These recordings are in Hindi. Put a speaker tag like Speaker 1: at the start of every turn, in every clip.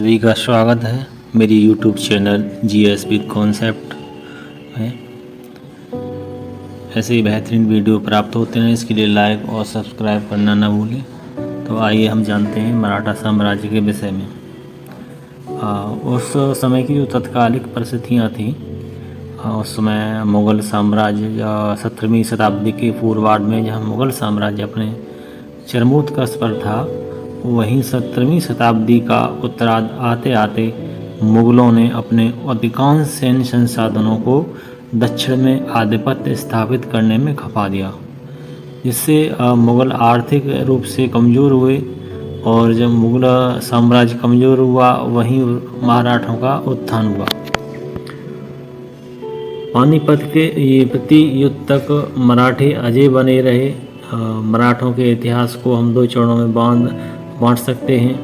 Speaker 1: सभी का स्वागत है मेरी यूट्यूब चैनल GSP कॉन्सेप्ट में। ऐसे ही बेहतरीन वीडियो प्राप्त होते हैं, इसके लिए लाइक और सब्सक्राइब करना ना भूलें। तो आइए हम जानते हैं मराठा साम्राज्य के विषय में। उस समय की जो तत्कालिक परिस्थितियाँ थीं, उस समय मुग़ल साम्राज्य 17वीं शताब्दी के पूर्वार्ध में जहाँ मुग़ल साम्राज्य अपने चरमोत्कर्ष पर था, वहीं 17वीं शताब्दी का उत्तरार्ध आते आते मुग़लों ने अपने अधिकांश सैन्य संसाधनों को दक्षिण में आधिपत्य स्थापित करने में खपा दिया, जिससे मुग़ल आर्थिक रूप से कमज़ोर हुए। और जब मुग़ल साम्राज्य कमज़ोर हुआ, वहीं मराठों का उत्थान हुआ। पानीपत के ये प्रति युद्ध तक मराठे अजय बने रहे। मराठों के इतिहास को हम दो चरणों में बांट सकते हैं।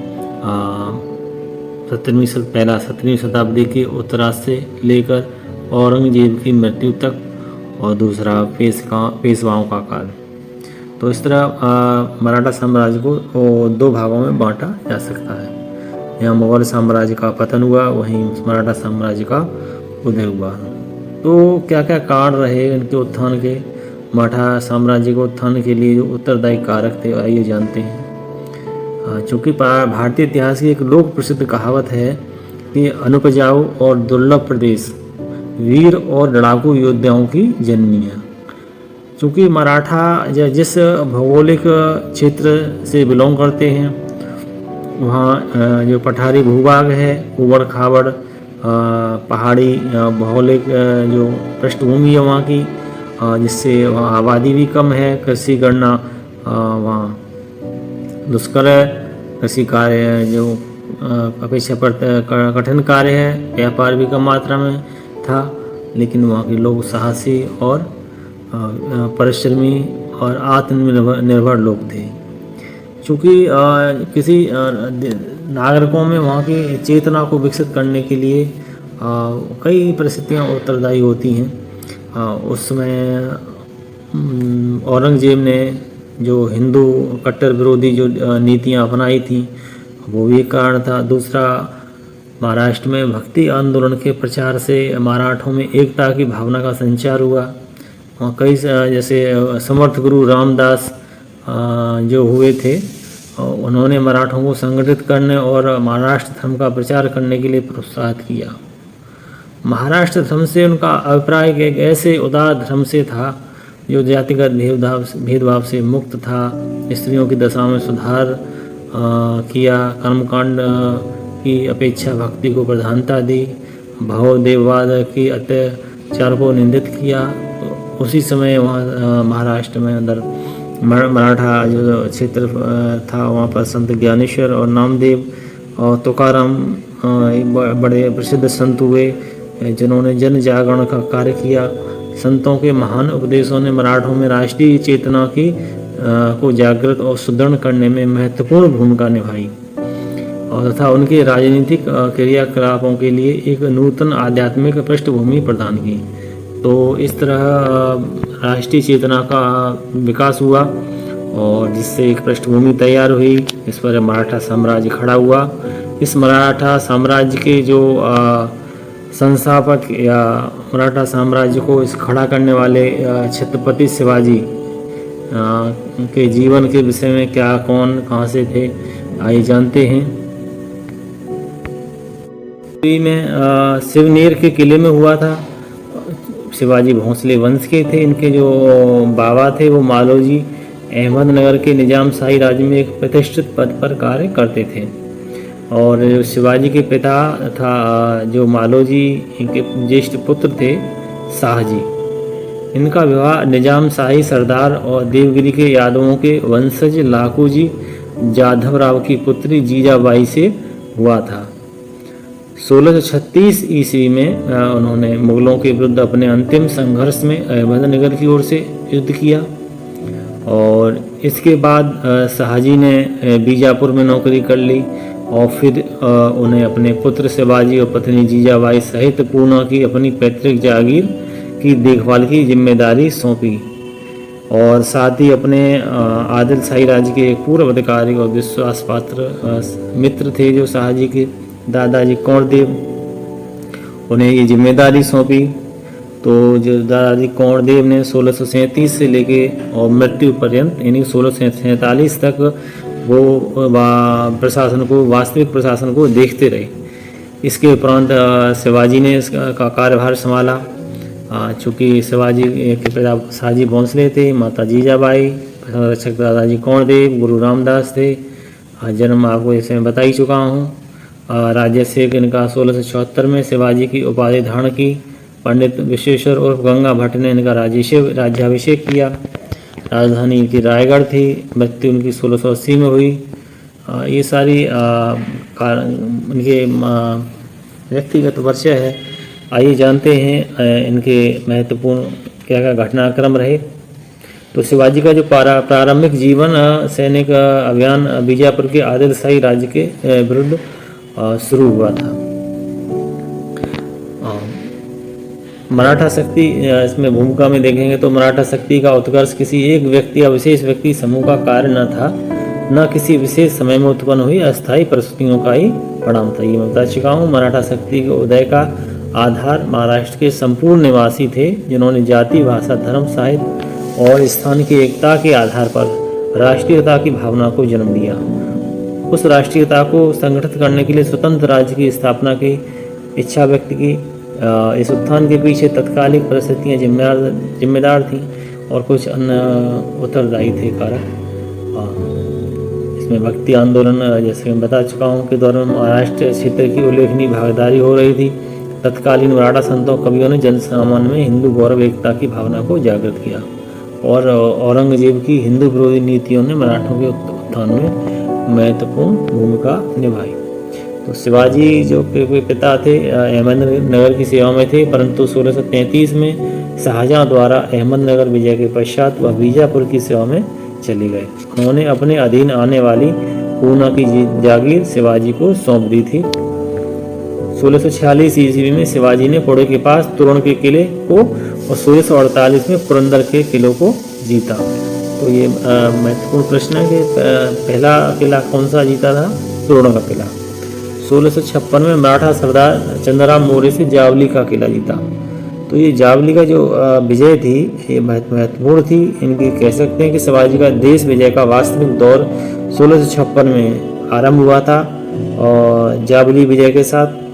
Speaker 1: 17वीं शताब्दी के उत्तरार्ध से लेकर औरंगजेब की मृत्यु तक, और दूसरा पेशवाओं का काल। तो इस तरह मराठा साम्राज्य को दो भागों में बांटा जा सकता है। यहाँ मुग़ल साम्राज्य का पतन हुआ, वहीं मराठा साम्राज्य का उदय हुआ। तो क्या क्या कारण रहे इनके उत्थान के? मराठा साम्राज्य के उत्थान के लिए जो उत्तरदायी कारक थे, आइए जानते हैं। चूँकि भारतीय इतिहास की एक लोक प्रसिद्ध कहावत है कि अनुपजाऊ और दुर्लभ प्रदेश वीर और लड़ाकू योद्धाओं की जननी है। चूँकि मराठा जिस भौगोलिक क्षेत्र से बिलोंग करते हैं, वहाँ जो पठारी भूभाग है, उबड़ खाबड़ पहाड़ी भौगोलिक जो पृष्ठभूमि है वहाँ की, जिससे वहाँ आबादी भी कम है, कृषि करना वहाँ दुष्कर है, कृषि कार्य जो अपेक्षा कठिन कार्य है, व्यापार भी कम मात्रा में था, लेकिन वहाँ के लोग साहसी और परिश्रमी और आत्मनिर्भर लोग थे। चूँकि किसी नागरिकों में वहाँ की चेतना को विकसित करने के लिए कई परिस्थितियाँ उत्तरदायी होती हैं। उस समय औरंगजेब ने जो हिंदू कट्टर विरोधी जो नीतियाँ अपनाई थीं, वो भी एक कारण था। दूसरा, महाराष्ट्र में भक्ति आंदोलन के प्रचार से मराठों में एकता की भावना का संचार हुआ। कई जैसे समर्थ गुरु रामदास जो हुए थे, उन्होंने मराठों को संगठित करने और महाराष्ट्र धर्म का प्रचार करने के लिए प्रोत्साहित किया। महाराष्ट्र धर्म से उनका अभिप्राय एक ऐसे उदार धर्म से था जो जातिगत भेदभाव से मुक्त था, स्त्रियों की दशा में सुधार किया, कर्मकांड की अपेक्षा भक्ति को प्रधानता दी, भाव देववाद की अत्याचार को निंदित किया। तो उसी समय वहाँ महाराष्ट्र में अंदर मराठा जो क्षेत्र था, वहाँ पर संत ज्ञानेश्वर और नामदेव और तुकाराम बड़े प्रसिद्ध संत हुए, जिन्होंने जन जागरण का कार्य किया। संतों के महान उपदेशों ने मराठों में राष्ट्रीय चेतना की को जागृत और सुदृढ़ करने में महत्वपूर्ण भूमिका निभाई, और तथा उनके राजनीतिक क्रियाकलापों के लिए एक नूतन आध्यात्मिक पृष्ठभूमि प्रदान की। तो इस तरह राष्ट्रीय चेतना का विकास हुआ, और जिससे एक पृष्ठभूमि तैयार हुई, इस पर मराठा साम्राज्य खड़ा हुआ। इस मराठा साम्राज्य के जो संस्थापक या मराठा साम्राज्य को इस खड़ा करने वाले छत्रपति शिवाजी के जीवन के विषय में क्या, कौन, कहाँ से थे, आइए जानते हैं। में शिवनेर के किले में हुआ था। शिवाजी भोंसले वंश के थे। इनके जो बाबा थे वो मालोजी अहमदनगर के निजाम शाही राज्य में एक प्रतिष्ठित पद पर कार्य करते थे। और शिवाजी के पिता था जो मालोजी, इनके ज्येष्ठ पुत्र थे शाहजी। इनका विवाह निजाम शाही सरदार और देवगिरी के यादवों के वंशज लाखूजी जाधव राव की पुत्री जीजाबाई से हुआ था। 1636 ईस्वी में उन्होंने मुगलों के विरुद्ध अपने अंतिम संघर्ष में अहमदनगर की ओर से युद्ध किया, और इसके बाद शाहजी ने बीजापुर में नौकरी कर ली, और फिर उन्हें अपने पुत्र शिवाजी और पत्नी जीजाबाई सहित पूना की अपनी पैतृक जागीर की देखभाल की जिम्मेदारी सौंपी, और साथ ही अपने आदिल शाही राज्य के एक पूर्व अधिकारी और विश्वास पात्र मित्र थे जो शाहजी के, दादाजी कौरदेव उन्हें ये जिम्मेदारी सौंपी। तो जो दादाजी कौरदेव ने 1637 से लेके और मृत्यु पर्यंत यानी 1647 तक वो प्रशासन को, वास्तविक प्रशासन को देखते रहे। इसके उपरांत शिवाजी ने इसका कार्यभार संभाला। चूँकि शिवाजी के पिता साजी भोंसले थे, माता जीजाबाई, रक्षक दादाजी कौरदेव, गुरु रामदास थे। जन्म आपको इसे मैं बता ही चुका हूँ। राज्याभिषेक इनका 1674 में शिवाजी की उपाधि धारण की। पंडित विश्वेश्वर उर्फ गंगा भट्ट ने इनका राज्याभिषेक किया। राजधानी इनकी रायगढ़ थी। मृत्यु उनकी 1680 में हुई। ये सारी इनके व्यक्तिगत परिचय है। आइए जानते हैं इनके महत्वपूर्ण क्या क्या घटनाक्रम रहे। तो शिवाजी का जो प्रारंभिक जीवन सैनिक अभियान बीजापुर के आदिल शाही राज्य के विरुद्ध शुरू हुआ था। मराठा शक्ति इसमें भूमिका में देखेंगे तो मराठा शक्ति का उत्कर्ष किसी एक व्यक्ति या विशेष व्यक्ति समूह का कार्य न था, न किसी विशेष समय में उत्पन्न हुई अस्थायी परिस्थितियों का ही परिणाम था। ये मैं बता चुका हूँ। मराठा शक्ति के उदय का आधार महाराष्ट्र के संपूर्ण निवासी थे, जिन्होंने जाति, भाषा, धर्म, साहित्य और स्थान की एकता के आधार पर राष्ट्रीयता की भावना को जन्म दिया। उस राष्ट्रीयता को संगठित करने के लिए स्वतंत्र राज्य की स्थापना की इच्छा व्यक्त की। इस उत्थान के पीछे तत्कालिक परिस्थितियाँ जिम्मेदार थीं और कुछ अन्य उत्तरदायी थे कारक। इसमें भक्ति आंदोलन, जैसे मैं बता चुका हूँ, के दौरान महाराष्ट्र क्षेत्र की उल्लेखनीय भागीदारी हो रही थी। तत्कालीन मराठा संतों कवियों ने जनसामान्य में हिंदू गौरव एकता की भावना को जागृत किया और औरंगजेब की हिंदू विरोधी नीतियों ने मराठों के उत्थान में महत्वपूर्ण भूमिका निभाई। तो शिवाजी जो पिता थे अहमदनगर की सेवा में थे, परंतु 1633 में शाहजहां द्वारा अहमदनगर विजय के पश्चात वह बीजापुर की सेवा में चले गए। उन्होंने अपने अधीन आने वाली पूना की जागीर शिवाजी को सौंप दी थी। 1646 ईस्वी में शिवाजी ने पुणे के पास तुरण के किले को और 1648 में पुरंदर के किलों को जीता। तो ये महत्वपूर्ण प्रश्न है कि पहला किला कौन सा जीता था? तुरण का किला। 1656 में मराठा सरदार चंद्रराम मौर्य से जावली का किला जीता। तो ये जावली का जो विजय थी ये महत्वपूर्ण थी। इनकी कह सकते हैं कि शिवाजी का देश विजय का वास्तविक दौर 1656 में आरंभ हुआ था और जावली विजय के साथ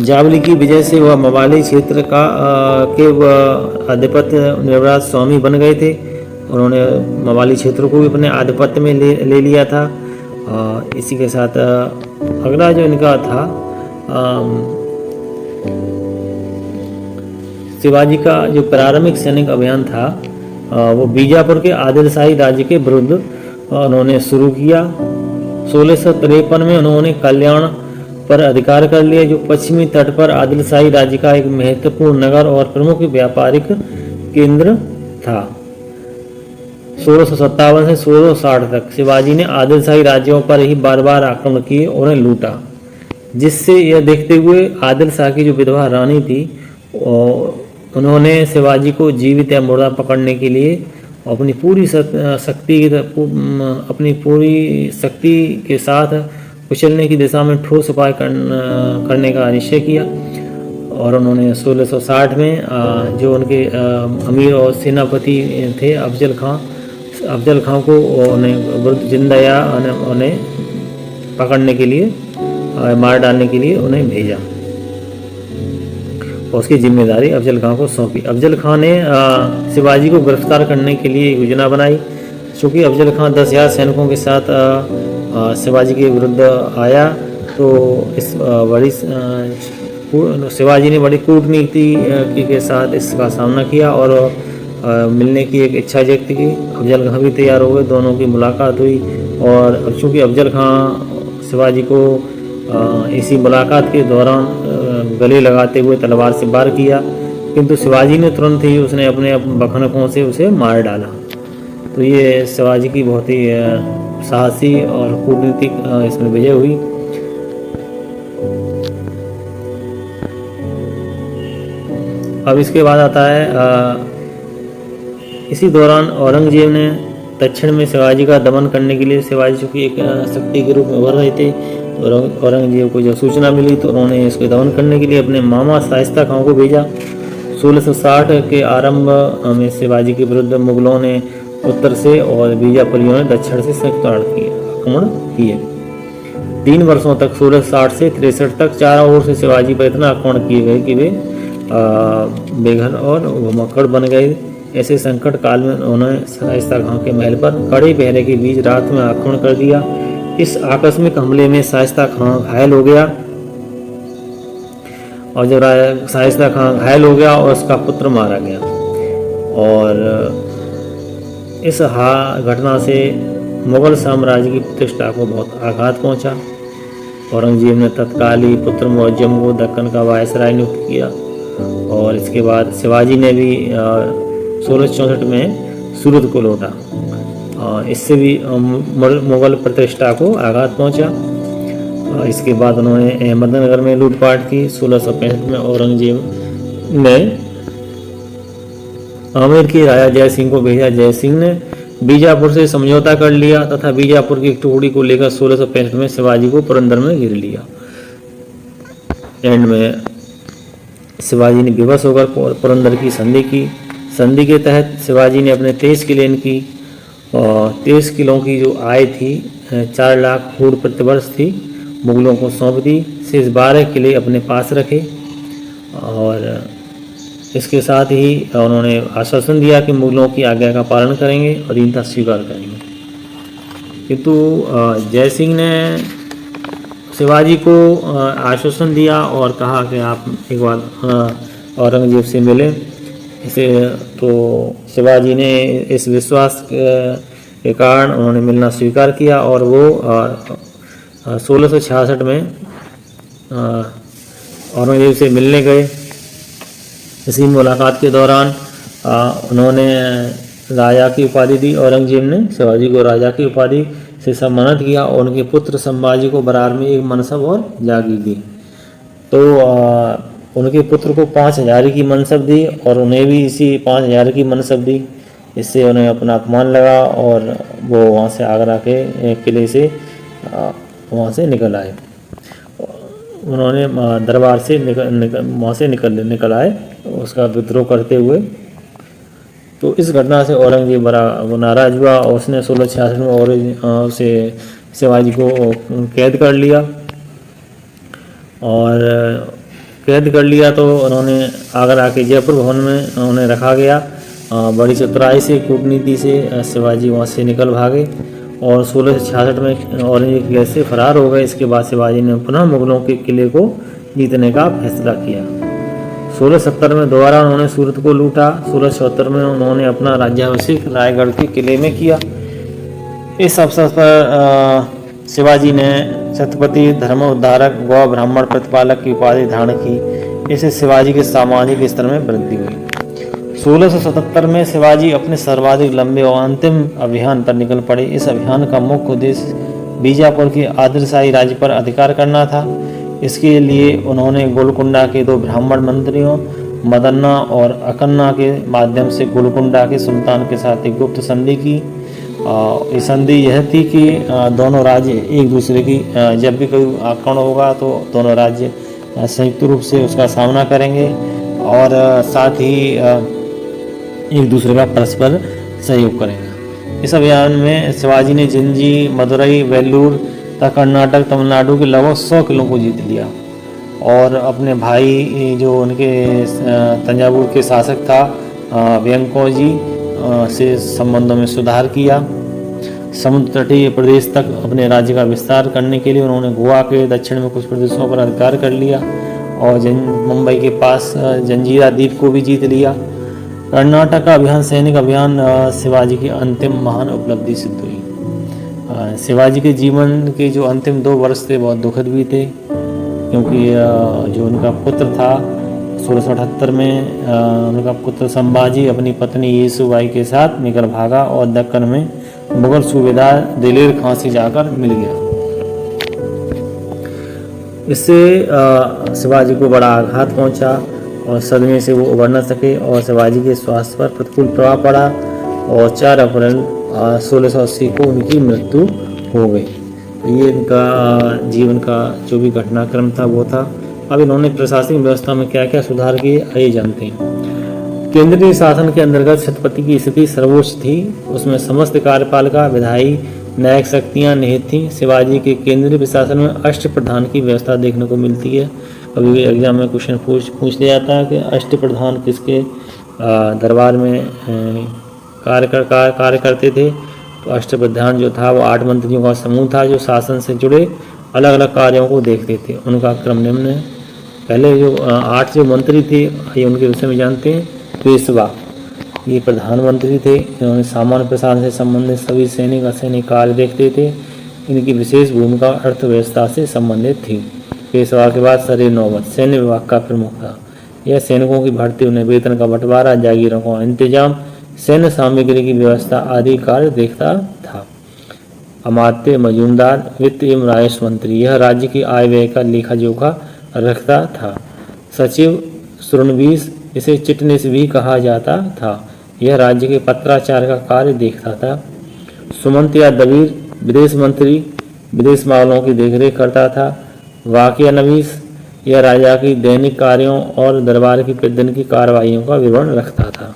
Speaker 1: जावली की विजय से वह मवाली क्षेत्र का के आधिपत्य निर्वराज स्वामी बन गए थे। उन्होंने मवाली क्षेत्र को भी अपने आधिपत्य में ले लिया था। इसी के साथ अगला जो इनका था शिवाजी का जो प्रारंभिक सैनिक अभियान था वो बीजापुर के आदिल शाही राज्य के विरुद्ध उन्होंने शुरू किया। 1653 में उन्होंने कल्याण पर अधिकार कर लिया, जो पश्चिमी तट पर आदिल शाही राज्य का एक महत्वपूर्ण नगर और प्रमुख व्यापारिक केंद्र था। 1657 से 1660 तक शिवाजी ने आदिल शाही राज्यों पर ही बार बार आक्रमण किए और उन्हें लूटा, जिससे यह देखते हुए आदिल शाह की जो विधवा रानी थी उन्होंने शिवाजी को जीवित या मुर्दा पकड़ने के लिए अपनी पूरी शक्ति के साथ कुचलने की दिशा में ठोस उपाय करने का निश्चय किया। और उन्होंने 1660 में जो उनके अमीर और सेनापति थे अफजल खां को उन्हें जिंदा या उन्हें पकड़ने के लिए, मार डालने के लिए उन्हें भेजा और उसकी जिम्मेदारी अफजल खां को सौंपी। अफजल खां ने शिवाजी को गिरफ्तार करने के लिए योजना बनाई। चूँकि अफजल खां 10,000 सैनिकों के साथ शिवाजी के विरुद्ध आया तो शिवाजी ने बड़ी कूटनीति के साथ इसका सामना किया और मिलने की एक इच्छा व्यक्त की। अफजल खां भी तैयार हो गए, दोनों की मुलाकात हुई और चूँकि अफजल खां शिवाजी को इसी मुलाकात के दौरान गले लगाते हुए तलवार से वार किया, किंतु शिवाजी ने तुरंत ही उसने अपने बखनकों से उसे मार डाला। तो ये शिवाजी की बहुत ही साहसी और कूटनीतिक इसमें विजय हुई। अब इसके बाद आता है इसी दौरान औरंगजेब ने दक्षिण में शिवाजी का दमन करने के लिए, शिवाजी चूँकि एक शक्ति के रूप में उभर रहे थे, औरंगजेब को जब सूचना मिली तो उन्होंने इसको दमन करने के लिए अपने मामा शाइस्ता खां को भेजा। 1660 के आरंभ में शिवाजी के विरुद्ध मुगलों ने उत्तर से और बीजापुरियों ने दक्षिण से संयुक्त आक्रमण किए। 3 वर्षों तक 1660 से 63 तक चारों ओर से शिवाजी पर इतना आक्रमण किए गए कि वे बेघर और घुमक्कड़ बन गए। ऐसे संकट काल में उन्होंने शाइस्ता खां के महल पर कड़े पहरे के बीच रात में आक्रमण कर दिया। इस आकस्मिक हमले में शाइस्ता खां घायल हो गया और जब शाइस्ता खां घायल हो गया और उसका पुत्र मारा गया। और इस घटना से मुगल साम्राज्य की प्रतिष्ठा को बहुत आघात पहुंचा। औरंगजेब ने तत्काल ही पुत्र मुअज्जम को दक्कन का वायसराय नियुक्त किया और इसके बाद शिवाजी ने भी 1664 में सूरत को लौटा। इससे भी मुगल प्रतिष्ठा को आघात पहुंचा। इसके बाद उन्होंने अहमदनगर में लूटपाट की। 1665 में औरंगजेब ने आमेर के राजा जय सिंह को भेजा। जय सिंह ने बीजापुर से समझौता कर लिया तथा बीजापुर की एक टुकड़ी को लेकर 1665 में शिवाजी को पुरंदर में घेर लिया। एंड में शिवाजी ने विवश होकर पुरंदर की संधि की। संधि के तहत शिवाजी ने अपने 23 किले की 23 किलों की जो आय थी 4 लाख फूट प्रतिवर्ष थी मुगलों को सौंप दी। शेष 12 किले अपने पास रखे और इसके साथ ही उन्होंने आश्वासन दिया कि मुगलों की आज्ञा का पालन करेंगे और इनका स्वीकार करेंगे। किंतु जय सिंह ने शिवाजी को आश्वासन दिया और कहा कि आप एक बार औरंगजेब से मिलें। इसे तो शिवाजी ने इस विश्वास के कारण उन्होंने मिलना स्वीकार किया और वो 1666 में औरंगजेब से मिलने गए। इसी मुलाकात के दौरान उन्होंने राजा की उपाधि दी। औरंगजेब ने शिवाजी को राजा की उपाधि से सम्मानित किया और उनके पुत्र संभाजी को बरार में एक मनसब और जागीर दी। तो उनके पुत्र को 5000 की मनसब दी और उन्हें भी इसी 5000 की मनसब दी। इससे उन्हें अपना अपमान लगा और वो वहाँ से आगरा के किले से वहाँ से निकल आए। उन्होंने दरबार से वहाँ से निकल आए उसका विद्रोह करते हुए। तो इस घटना से औरंगजेब बड़ा नाराज हुआ और उसने 1666 में और उसे शिवाजी को कैद कर लिया तो उन्होंने आगरा के जयपुर भवन में उन्हें रखा गया। बड़ी चतुराई से कूटनीति से शिवाजी वहाँ से निकल भागे और 1666 में औरंगजेब कैसे फरार हो गए। इसके बाद शिवाजी ने पुनः मुगलों के किले को जीतने का फैसला किया। 1670 में दोबारा उन्होंने सूरत को लूटा। 1674 में उन्होंने अपना राज्याभिषेक रायगढ़ के किले में किया। इस अवसर पर शिवाजी ने छत्रपति धर्म उद्धारक व ब्राह्मण प्रतिपालक की उपाधि धारण की। इससे शिवाजी के सामाजिक स्तर में वृद्धि हुई। 1677 में शिवाजी अपने सर्वाधिक लंबे और अंतिम अभियान पर निकल पड़े। इस अभियान का मुख्य उद्देश्य बीजापुर के आदिलशाही राज्य पर अधिकार करना था। इसके लिए उन्होंने गोलकुंडा के 2 ब्राह्मण मंत्रियों मदन्ना और अकन्ना के माध्यम से गोलकुंडा के सुल्तान के साथ एक गुप्त संधि की। ये संधि यह थी कि दोनों राज्य एक दूसरे की जब भी कोई आक्रमण होगा तो दोनों राज्य संयुक्त रूप से उसका सामना करेंगे और साथ ही एक दूसरे का परस्पर सहयोग करेंगे। इस अभियान में शिवाजी ने जिंजी, मदुरई, वेल्लूर तथा कर्नाटक, तमिलनाडु के लगभग 100 किलों को जीत लिया और अपने भाई जो उनके तंजावुर के शासक था व्यंकोजी से संबंधों में सुधार किया। समुद्र तटीय प्रदेश तक अपने राज्य का विस्तार करने के लिए उन्होंने गोवा के दक्षिण में कुछ प्रदेशों पर अधिकार कर लिया और मुंबई के पास जंजीरा द्वीप को भी जीत लिया। कर्नाटक का अभियान सैनिक अभियान शिवाजी की अंतिम महान उपलब्धि सिद्ध हुई। शिवाजी के जीवन के जो अंतिम 2 वर्ष थे बहुत दुखद भी थे क्योंकि जो उनका पुत्र था 1678 में उनका पुत्र संभाजी अपनी पत्नी येसुबाई के साथ निकल भागा और दक्कन में मुगल सूबेदार दिलेर खां से जाकर मिल गया। इससे शिवाजी को बड़ा आघात पहुंचा और सदमे से वो उबर न सके और शिवाजी के स्वास्थ्य पर प्रतिकूल प्रभाव पड़ा और 4 अप्रैल 1680 को उनकी मृत्यु हो गई। ये इनका जीवन का जो भी घटनाक्रम था वो था। अब इन्होंने प्रशासनिक व्यवस्था में क्या क्या सुधार किए आइए जानते हैं। केंद्रीय शासन के अंतर्गत छत्रपति की स्थिति सर्वोच्च थी। उसमें समस्त कार्यपालिका, विधायी, न्यायिक शक्तियाँ निहित थीं। शिवाजी के केंद्रीय प्रशासन में अष्टप्रधान की व्यवस्था देखने को मिलती है। कभी भी एग्जाम में क्वेश्चन पूछ लिया जाता है कि अष्टप्रधान किसके दरबार में कार्य करते थे। तो अष्टप्रधान जो था वो 8 मंत्रियों का समूह था जो शासन से जुड़े अलग अलग कार्यों को देखते थे। उनका क्रम निम्न है। पहले जो 8 जो मंत्री थे ये उनके विषय में जानते हैं। पेशवा ये प्रधानमंत्री थे। इन्होंने सामान्य प्रशासन से संबंधित सभी सैनिक असैनिक कार्य देखते थे। इनकी विशेष भूमिका अर्थव्यवस्था से संबंधित थी। पेशवा के बाद सरे नौबत सैन्य विभाग का प्रमुख था। यह सैनिकों की भर्ती, उन्हें वेतन का बंटवारा, जागीरों का इंतजाम, सैन्य सामग्री की व्यवस्था आदि कार्य देखता था। अमात्य मजूमदार वित्त एवं राजस्व मंत्री यह राज्य की आय व्यय का लेखा जोखा रखता था। सचिव सुरनबीस इसे चिटनीस भी कहा जाता था। यह राज्य के पत्राचार का कार्य देखता था। सुमंत या दबीर विदेश मंत्री विदेश मामलों की देखरेख करता था। वाकिया नवीस यह राजा की दैनिक कार्यों और दरबार की प्रतिदिन की कार्रवाइयों का विवरण रखता था।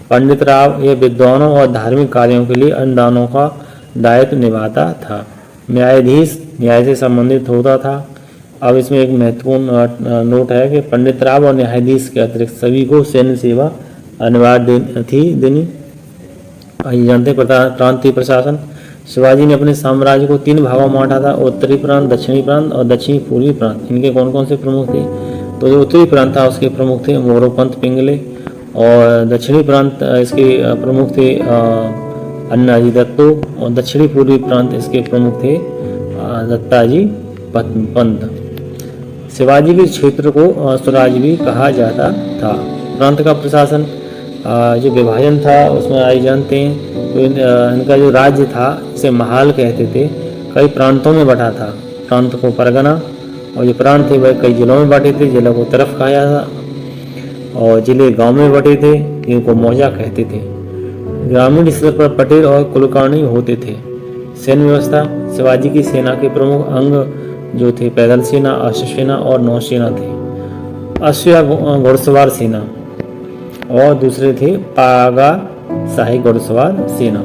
Speaker 1: पंडित राव यह विद्वानों और धार्मिक कार्यों के लिए अनुदानों का दायित्व निभाता था। न्यायाधीश न्याय से संबंधित होता था। अब इसमें एक महत्वपूर्ण नोट है कि पंडित राव और न्यायाधीश के अतिरिक्त सभी को सैन्य सेवा अनिवार्य देनी। आइए जानते हैं प्रांतीय प्रशासन। शिवाजी ने अपने साम्राज्य को 3 भागों में बांटा था, उत्तरी प्रांत, दक्षिणी प्रांत और दक्षिणी पूर्वी प्रांत। इनके कौन कौन से प्रमुख थे? तो जो उत्तरी प्रांत था उसके प्रमुख थे मोरोपंत पिंगले, और दक्षिणी प्रांत इसके प्रमुख थे अन्नाजी दत्तो, और दक्षिणी पूर्वी प्रांत इसके प्रमुख थे दत्ताजी पंत। शिवाजी के क्षेत्र को स्वराज भी कहा जाता था। प्रांत का प्रशासन जो विभाजन था उसमें आई जानते हैं। तो इनका जो राज्य था इसे महाल कहते थे, कई प्रांतों में बटा था। प्रांत को परगना, और जो प्रांत थे वह कई जिलों में बांटे थे। जिला को तरफ कहा जाता और जिले गांव में बटे थे, इनको मौजा कहते थे। ग्रामीण स्तर पर पटेल और कुलकर्णी होते थे। सैन्य व्यवस्था शिवाजी की सेना के प्रमुख अंग जो थे पैदल सेना, अश्व सेना और नौसेना थे। अश्व या घुड़सवार सेना और दूसरे थे पागा शाही घुड़सवार सेना।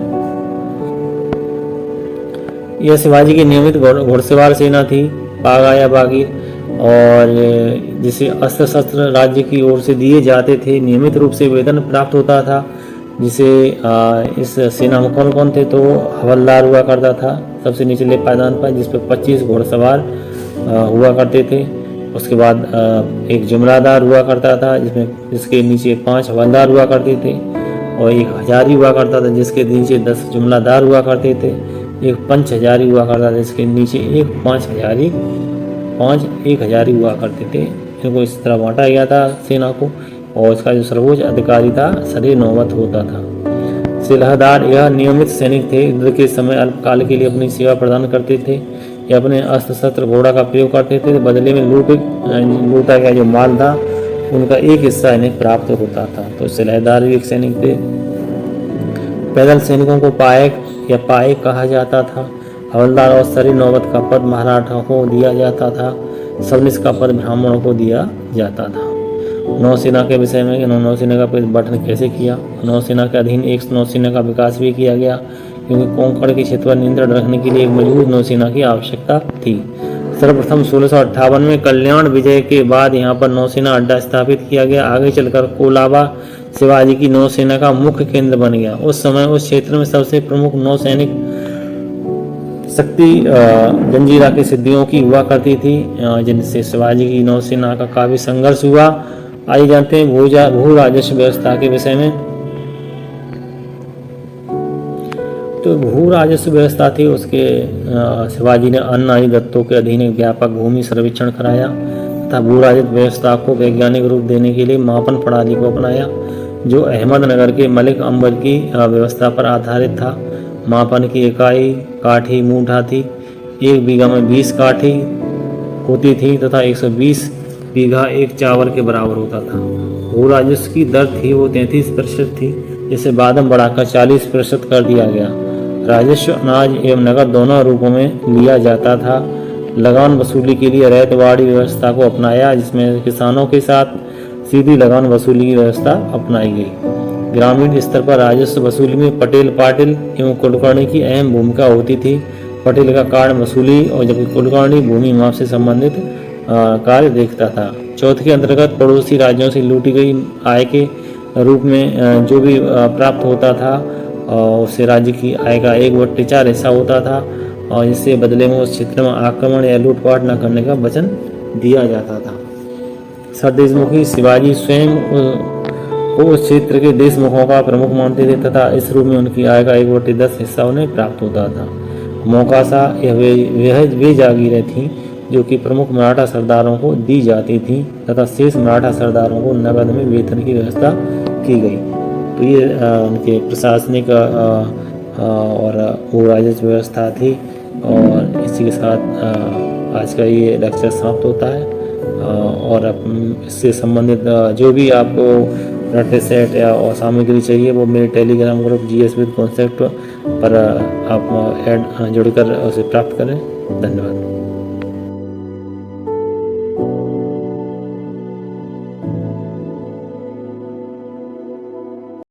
Speaker 1: यह शिवाजी की नियमित घुड़सवार सेना थी, पागा या बागी, और जिसे अस्त्र शस्त्र राज्य की ओर से दिए जाते थे। नियमित रूप से वेतन प्राप्त होता था। जिसे इस सेना में कौन कौन थे? तो हवलदार हुआ करता था सबसे निचले पायदान पर, जिस पर 25 घोड़सवार हुआ करते थे। उसके बाद एक जुमलादार हुआ करता था जिसके नीचे 5 हवलदार हुआ करते थे, और एक हजारी हुआ करता था जिसके नीचे 10 जुमलादार हुआ करते थे। एक पंच हजारी हुआ करता था जिसके नीचे एक 1 हजारी हुआ करते थे। इनको इस तरह बांटा गया था सेना को, और इसका जो सर्वोच्च अधिकारी था सरे नौबत होता था। सिलहदार यह नियमित सैनिक थे। युद्ध के समय अल्पकाल के लिए अपनी सेवा प्रदान करते थे। ये अपने अस्त्र शस्त्र घोड़ा का प्रयोग करते थे। बदले में लूटा गया जो माल था उनका एक हिस्सा इन्हें प्राप्त होता था। तो सिलहदार भी एक सैनिक थे। पैदल सैनिकों को पायक या पायक कहा जाता था। हवलदार और सरे नौबत का पद मराठा को दिया जाता था। सबनिस का पद ब्राह्मणों को दिया जाता था। नौसेना के विषय में नौसेना का गठन कैसे किया? नौसेना के अधीन एक नौसेना का विकास भी किया गया, क्योंकि कोंकण के क्षेत्र पर नियंत्रण रखने के लिए एक मजबूत नौसेना की आवश्यकता थी। सर्वप्रथम 1658 में कल्याण विजय के बाद यहाँ पर नौसेना अड्डा स्थापित किया गया। आगे चलकर कोलाबा शिवाजी की नौसेना का मुख्य केंद्र बन गया। उस समय उस क्षेत्र में सबसे प्रमुख नौसैनिक शक्ति जंजीरा की सिद्धियों की हुआ करती थी, जिनसे शिवाजी की नौसेना का काफी संघर्ष हुआ। आइए जानते हैं भू राजस्व व्यवस्था के विषय में। तो भू राजस्व व्यवस्था थी उसके शिवाजी ने अन्नाजी दत्तों के अधीन एक व्यापक भूमि सर्वेक्षण कराया तथा भू राजस्व व्यवस्था को वैज्ञानिक रूप देने के लिए मापन प्रणाली को अपनाया, जो अहमदनगर के मलिक अंबर की व्यवस्था पर आधारित था। मापन की इकाई काठी मूठा थी। 1 बीघा में 20 काठी होती थी तथा 120 बीघा एक चावल के बराबर होता था। भू राजस्व की दर थी वो 33% थी, जिसे बाद में बढ़ाकर 40% कर दिया गया। राजस्व अनाज एवं नकद दोनों रूपों में लिया जाता था। लगान वसूली के लिए रैयतवाड़ी व्यवस्था को अपनाया, जिसमें किसानों के साथ सीधी लगान वसूली की व्यवस्था अपनाई गई। ग्रामीण स्तर पर राजस्व वसूली में पटेल पाटिल एवं कुलकर्णी की अहम भूमिका होती थी। पटेल का कार्य वसूली और जबकि कुलकर्णी भूमि माप से संबंधित कार्य देखता था। चौथ के अंतर्गत पड़ोसी राज्यों से लूटी गई आय के रूप में जो भी प्राप्त होता था उससे राज्य की आय का 1/4 हिस्सा होता था और इससे बदले में उस क्षेत्र में आक्रमण या लूटपाट न करने का वचन दिया जाता था। सरदेशमुखी शिवाजी स्वयं को उस क्षेत्र के देशमुखों का प्रमुख मानते थे तथा इस रूप में उनकी आय का 1/10 हिस्सा उन्हें प्राप्त होता था। मौकासा यह वे जागीरें थीं जो कि प्रमुख मराठा सरदारों को दी जाती थी तथा शेष मराठा सरदारों को नगद में वेतन की व्यवस्था की गई। तो ये उनके प्रशासनिक और वो राजस्व व्यवस्था थी। और इसी के साथ आज का ये लेक्चर समाप्त होता है। और इससे संबंधित जो भी आपको रट्टे सेट या और सामग्री चाहिए वो मेरे Telegram group GS with concept पर आप जुड़कर उसे प्राप्त करें। धन्यवाद।